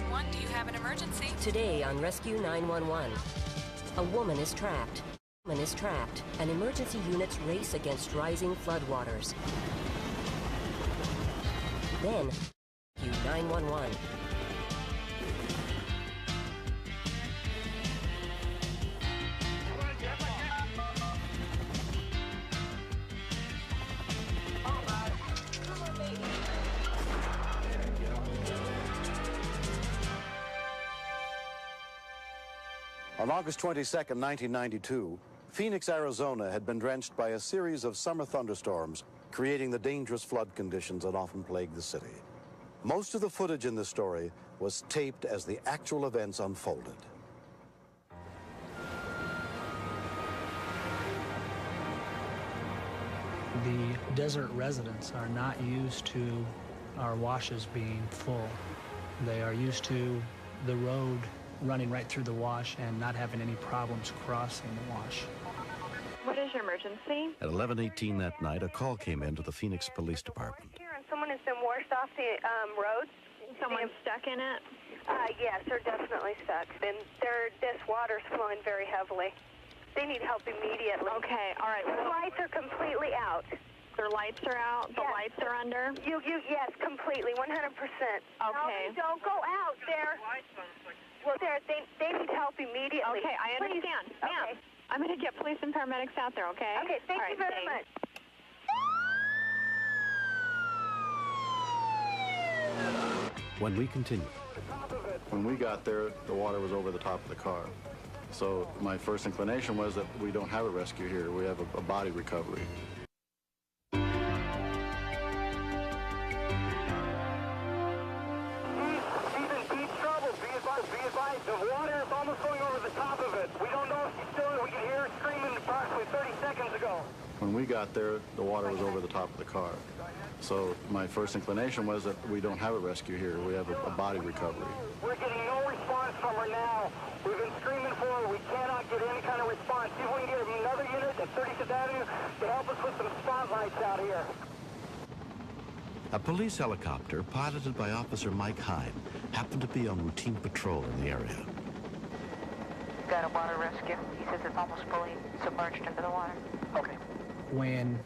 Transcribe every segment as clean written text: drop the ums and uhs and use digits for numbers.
911, do you have an emergency? Today on Rescue 911, a woman is trapped. And emergency units race against rising floodwaters. Then, Rescue 911. On August 22nd, 1992, Phoenix, Arizona had been drenched by a series of summer thunderstorms, creating the dangerous flood conditions that often plague the city. Most of the footage in this story was taped as the actual events unfolded. The desert residents are not used to our washes being full. They are used to the road running right through the wash and not having any problems crossing the wash. What is your emergency? At 11:18 that night, a call came into the Phoenix Police Department. Someone has been washed off the road. Someone's stuck in it? Yes, they're definitely stuck. This water's flowing very heavily. They need help immediately. Okay, all right. The lights are completely out. Their lights are out? Yes. The lights are under? Yes, completely, 100%. Okay. No, don't go out there. Well, they need help immediately. Okay, I understand. Ma'am, okay. I'm going to get police and paramedics out there, okay? Okay, thank you very much. When we continued. When we got there, the water was over the top of the car. So my first inclination was that we don't have a rescue here. We have a body recovery. The water is almost going over the top of it. We don't know if she's still, we can hear her screaming approximately 30 seconds ago. When we got there, the water was over the top of the car. So my first inclination was that we don't have a rescue here. We have a body recovery. We're getting no response from her now. We've been screaming for her. We cannot get any kind of response. See if we can get another unit at 35th Avenue to help us with some spotlights out here. A police helicopter, piloted by Officer Mike Hine, happened to be on routine patrol in the area. Got a water rescue. He says it's almost fully submerged into the water. Okay. When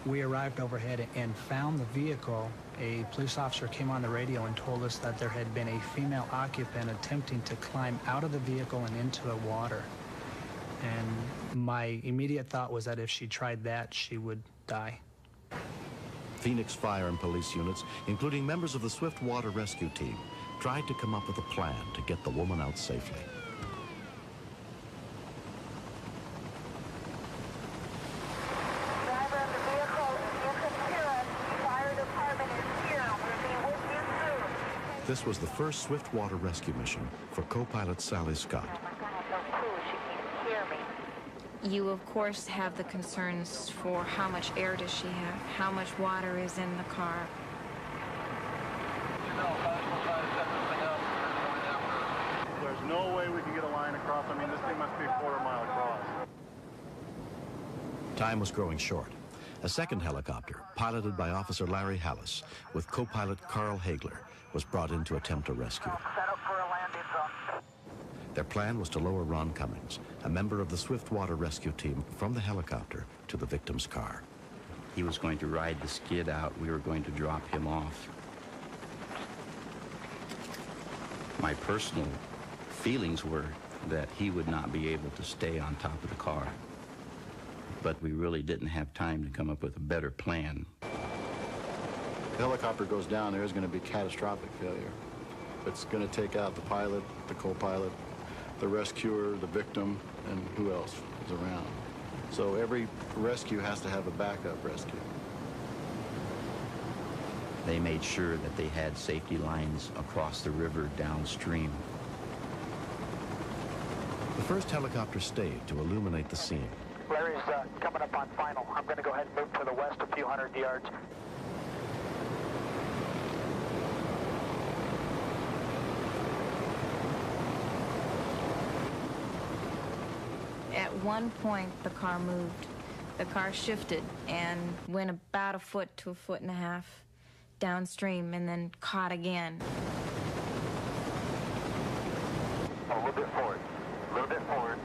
we arrived overhead and found the vehicle, a police officer came on the radio and told us that there had been a female occupant attempting to climb out of the vehicle and into the water. And my immediate thought was that if she tried that, she would die. Phoenix fire and police units, including members of the Swift Water Rescue Team, tried to come up with a plan to get the woman out safely. Driver of the vehicle, you can hear us. Fire department is here. We'll be with you soon. This was the first Swift Water Rescue mission for co-pilot Sally Scott. Oh my God, I have no clue. She can't hear me. You, of course, have the concerns for how much air does she have, how much water is in the car. There's no way we can get a line across. I mean, this thing must be a quarter-mile across. Time was growing short. A second helicopter, piloted by Officer Larry Hallis, with co-pilot Carl Hagler, was brought in to attempt a rescue. Set up for a landing zone. Their plan was to lower Ron Cummings, a member of the Swift Water Rescue Team, from the helicopter to the victim's car. He was going to ride the skid out. We were going to drop him off. My personal feelings were that he would not be able to stay on top of the car. But we really didn't have time to come up with a better plan. The helicopter goes down, there is going to be catastrophic failure. It's going to take out the pilot, the co-pilot, the rescuer, the victim, and who else is around. So every rescue has to have a backup rescue. They made sure that they had safety lines across the river downstream. The first helicopter stayed to illuminate the scene. Larry's coming up on final. I'm going to go ahead and move to the west a few hundred yards. At one point, the car moved. The car shifted and went about a foot to a foot and a half downstream and then caught again. bit forward. A little bit forward.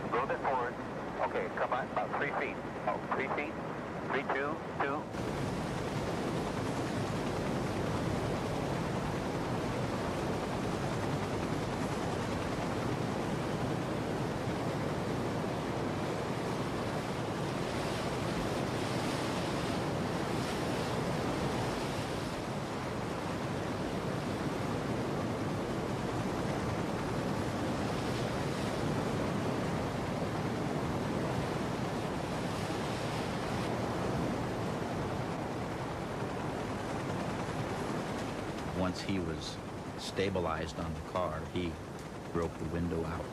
A little bit forward. Okay, come on, about 3 feet. Oh, 3 feet. 3, 2, 2. Once he was stabilized on the car, he broke the window out.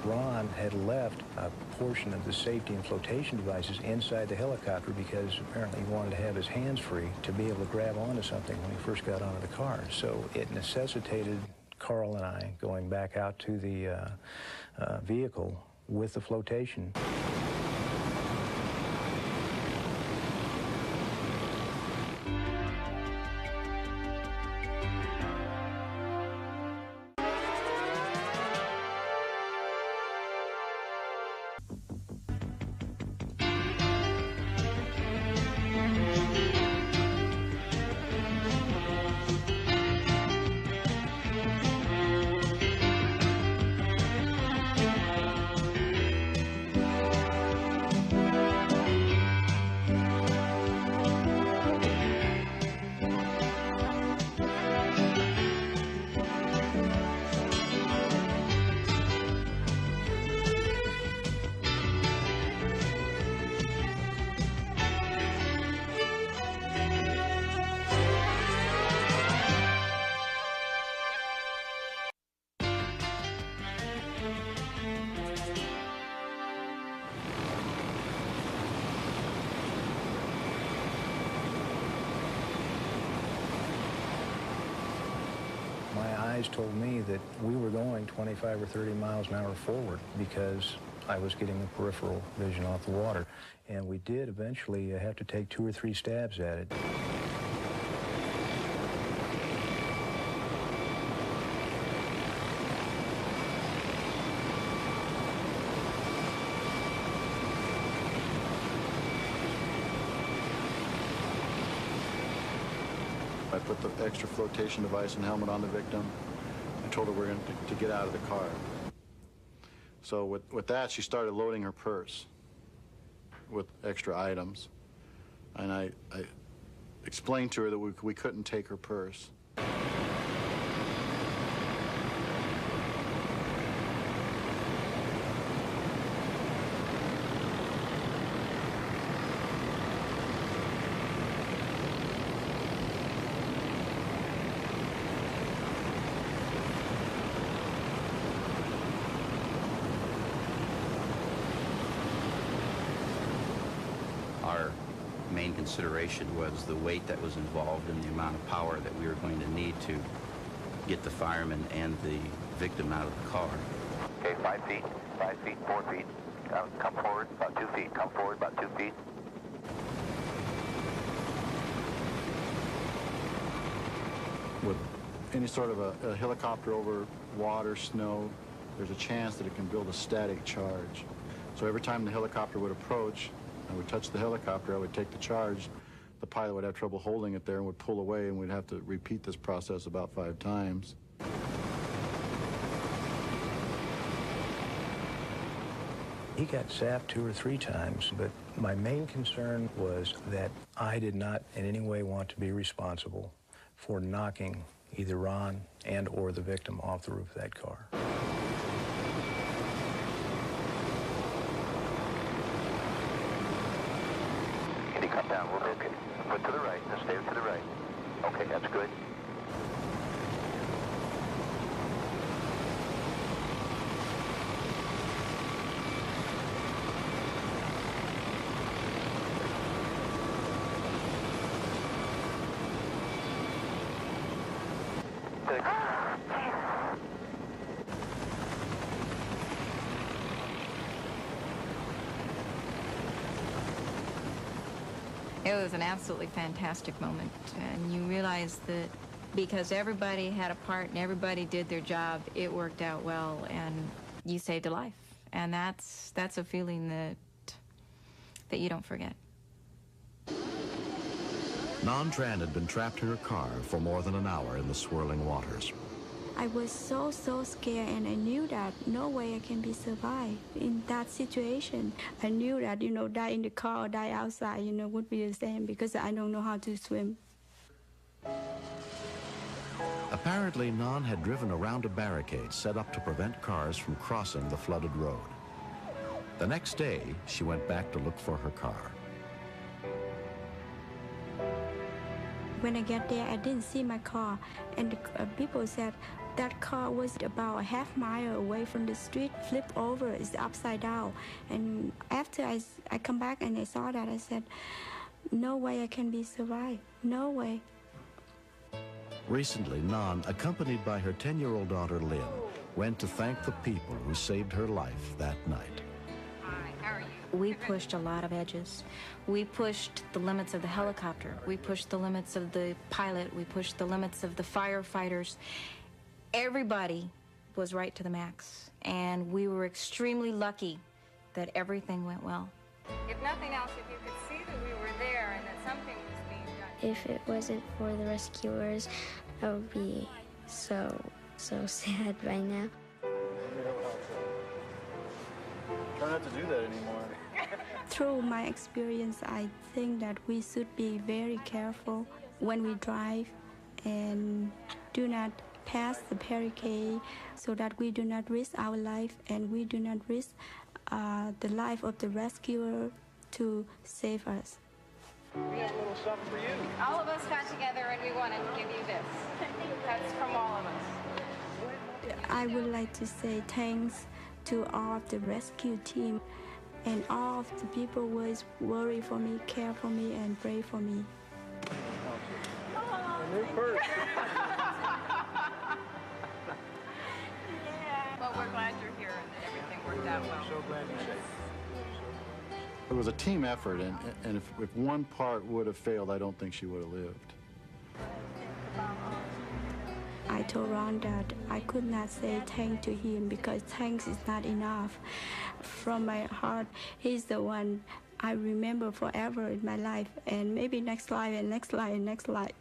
Ron had left a portion of the safety and flotation devices inside the helicopter because apparently he wanted to have his hands free to be able to grab onto something when he first got onto the car. So it necessitated Carl and I going back out to the vehicle with the flotation. Told me that we were going 25 or 30 miles an hour forward because I was getting the peripheral vision off the water. And we did eventually have to take 2 or 3 stabs at it. I put the extra flotation device and helmet on the victim. I told her we're going to get out of the car. So with that, she started loading her purse with extra items. And I explained to her that we couldn't take her purse. Our main consideration was the weight that was involved and the amount of power that we were going to need to get the fireman and the victim out of the car. Okay, 5 feet, 5 feet, 4 feet. Come forward, about 2 feet. Come forward, about 2 feet. With any sort of a helicopter over water, snow, there's a chance that it can build a static charge. So every time the helicopter would approach, and we touch the helicopter, I would take the charge. The pilot would have trouble holding it there and would pull away, and we'd have to repeat this process about 5 times. He got zapped 2 or 3 times, but my main concern was that I did not in any way want to be responsible for knocking either Ron and or the victim off the roof of that car. Can you come down a little bit? Put to the right, and stay to the right. Okay, that's good. It was an absolutely fantastic moment, and you realize that because everybody had a part and everybody did their job, it worked out well, and you saved a life. And that's a feeling that you don't forget. Nan Tran had been trapped in her car for more than an hour in the swirling waters. I was so scared, and I knew that no way I can be survived in that situation. I knew that, die in the car or die outside, would be the same, because I don't know how to swim. Apparently, Nan had driven around a barricade set up to prevent cars from crossing the flooded road. The next day, she went back to look for her car. When I got there, I didn't see my car, and the people said that car was about a half mile away from the street, flipped over, it's upside down. And after I come back and I saw that, I said, no way I can be survived, no way. Recently, Nan, accompanied by her 10-year-old daughter Lynn, went to thank the people who saved her life that night. We pushed a lot of edges. We pushed the limits of the helicopter. We pushed the limits of the pilot. We pushed the limits of the firefighters. Everybody was right to the max, and we were extremely lucky that everything went well. If nothing else, if you could see that we were there and that something was being done. If it wasn't for the rescuers, I would be so sad right now. Try not to do that anymore. Through my experience, I think that we should be very careful when we drive and do not pass the barricade, so that we do not risk our life and we do not risk the life of the rescuer to save us. We have a little something for you. All of us got together and we wanted to give you this. That's from all of us. I would like to say thanks to all of the rescue team and all of the people who always worry for me, care for me, and pray for me. Well, we're glad you're here and that everything worked out well. So glad you're safe. It was a team effort, and if one part would have failed, I don't think she would have lived. I told Ron that I could not say thanks to him because thanks is not enough. From my heart, he's the one I remember forever in my life, and maybe next life and next life and next life.